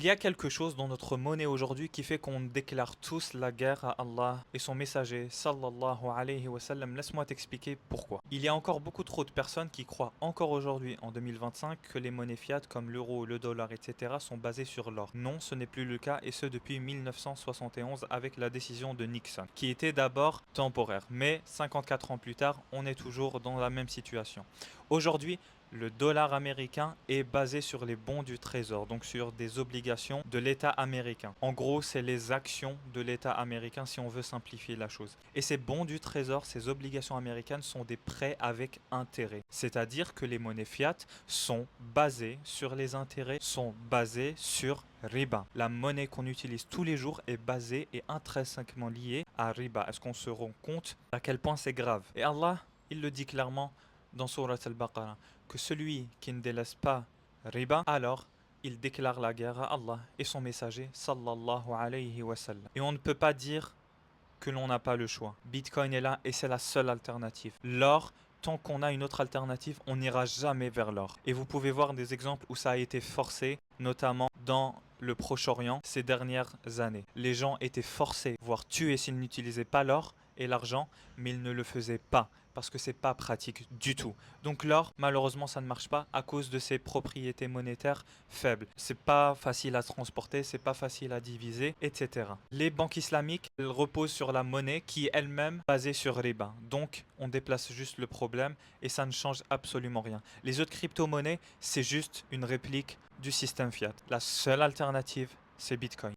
Il y a quelque chose dans notre monnaie aujourd'hui qui fait qu'on déclare tous la guerre à Allah et son messager, sallallahu alayhi wa sallam. Laisse-moi t'expliquer pourquoi. Il y a encore beaucoup trop de personnes qui croient encore aujourd'hui, en 2025, que les monnaies fiat comme l'euro, le dollar, etc. sont basées sur l'or. Non, ce n'est plus le cas et ce depuis 1971 avec la décision de Nixon, qui était d'abord temporaire. Mais 54 ans plus tard, on est toujours dans la même situation. Aujourd'hui, le dollar américain est basé sur les bons du trésor, donc sur des obligations de l'État américain. En gros, c'est les actions de l'État américain si on veut simplifier la chose. Et ces bons du trésor, ces obligations américaines sont des prêts avec intérêt. C'est-à-dire que les monnaies fiat sont basées sur les intérêts, sont basées sur riba. La monnaie qu'on utilise tous les jours est basée et intrinsèquement liée à riba. Est-ce qu'on se rend compte à quel point c'est grave? Et Allah, il le dit clairement dans Surat al-Baqarah, que celui qui ne délaisse pas riba, alors il déclare la guerre à Allah et son messager sallallahu alayhi wa sallam. Et on ne peut pas dire que l'on n'a pas le choix. Bitcoin est là et c'est la seule alternative. L'or, tant qu'on a une autre alternative, on n'ira jamais vers l'or. Et vous pouvez voir des exemples où ça a été forcé, notamment dans le Proche-Orient ces dernières années. Les gens étaient forcés, voire tués s'ils n'utilisaient pas l'or et l'argent, mais ils ne le faisaient pas parce que c'est pas pratique du tout. Donc l'or, malheureusement, ça ne marche pas à cause de ses propriétés monétaires faibles. C'est pas facile à transporter, c'est pas facile à diviser, etc. Les banques islamiques, elles reposent sur la monnaie qui est elle-même basée sur riba. Donc on déplace juste le problème et ça ne change absolument rien. Les autres crypto-monnaies, c'est juste une réplique du système fiat. La seule alternative, c'est Bitcoin.